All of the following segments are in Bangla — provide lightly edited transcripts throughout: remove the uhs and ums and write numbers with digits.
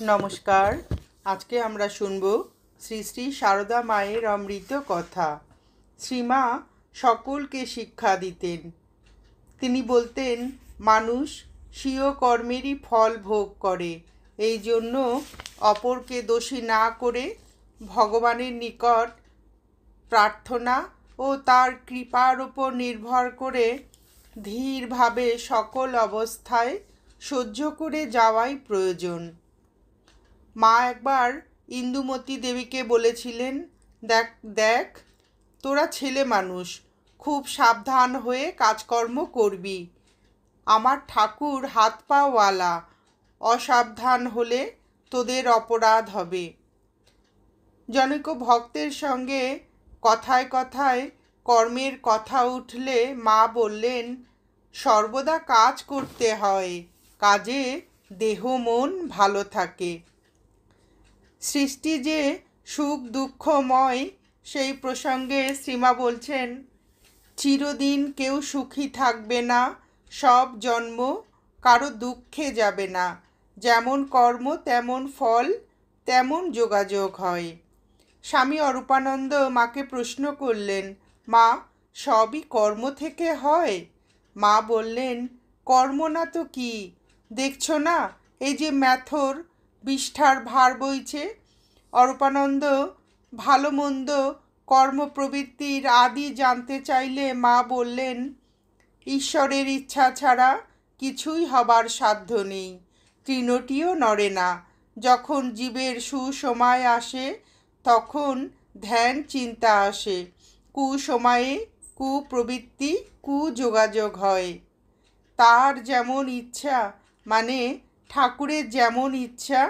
নমস্কার। আজকে আমরা শুনব শ্রী শ্রী সারদা মায়ের অমৃত কথা। শ্রীমা সকলকে শিক্ষা দিতেন। তিনি বলতেন, মানুষ স্বীয় কর্মেরই ফল ভোগ করে, এই জন্য অপরকে দোষী না করে ভগবানের নিকট প্রার্থনা ও তার কৃপার উপর নির্ভর করে ধীরভাবে সকল অবস্থায় সহ্য করে যাওয়াই প্রয়োজন। মা একবার ইন্দুমতী দেবীকে বলেছিলেন, দেখ দেখ তোরা ছেলে মানুষ, খুব সাবধান হয়ে কাজকর্ম করবি। আমার ঠাকুর হাত পাওয়ালা, অসাবধান হলে তোদের অপরাধ হবে। জনৈক ভক্তের সঙ্গে কথায় কথায় কর্মের কথা উঠলে মা বললেন, সর্বদা কাজ করতে হয়, কাজে দেহ মন ভালো থাকে। সৃষ্টি যে সুখ দুঃখময়, সেই প্রসঙ্গে শ্রীমা বলছেন, চিরদিন কেউ সুখী থাকবে না, সব জন্ম কারো দুঃখে যাবে না। যেমন কর্ম তেমন ফল, তেমন যোগাযোগ হয়। স্বামী অরূপানন্দ মাকে প্রশ্ন করলেন, মা, সবই কর্ম থেকে হয়? মা বললেন, কর্ম না তো কি, দেখছো না এই যে ম্যাথর বিষ্ঠার ভার বইছে। অরূপানন্দ ভালো মন্দ কর্মপ্রবৃত্তির আদি জানতে চাইলে মা বললেন, ঈশ্বরের ইচ্ছা ছাড়া কিছুই হবার সাধ্য নেই, তৃণটিও নড়ে না। যখন জীবের সুসময় আসে তখন ধ্যান চিন্তা আসে, কুসময়ে কুপ্রবৃত্তি কুযোগাযোগ হয়। তার যেমন ইচ্ছা, মানে ঠাকুরের যেমন ইচ্ছা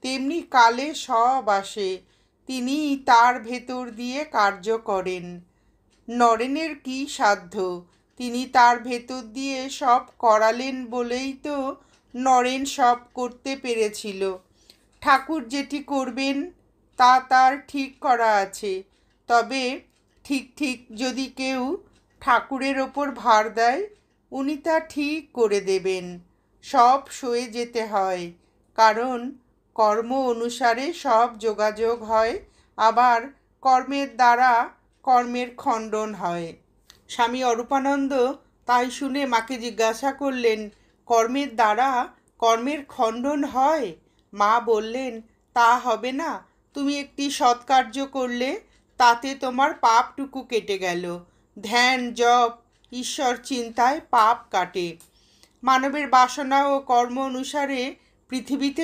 তেমনি কালে সব আসে, তিনি তার ভেতর দিয়ে কার্য করেন। নরেনের কি সাধ্য, তিনি তার ভেতর দিয়ে সব করালেন বলেই তো নরেন সব করতে পেরেছিল। ঠাকুর যেটি করবেন তা তার ঠিক করা আছে, তবে ঠিক ঠিক যদি কেউ ঠাকুরের ওপর ভার দেয়, উনি তা ঠিক করে দেবেন। সব সয়ে যেতে হয়, কারণ কর্ম অনুসারে সব যোগাযোগ হয়, আবার কর্মের দ্বারা কর্মের খণ্ডন হয়। স্বামী অরূপানন্দ তাই শুনে মাকে জিজ্ঞাসা করলেন, কর্মের দ্বারা কর্মের খণ্ডন হয়? মা বললেন, তা হবে না। তুমি একটি সৎকার্য করলে তাতে তোমার পাপটুকু কেটে গেল। ধ্যান জপ ঈশ্বর চিন্তায় পাপ কাটে। মানবের বাসনা ও কর্ম অনুসারে পৃথিবীতে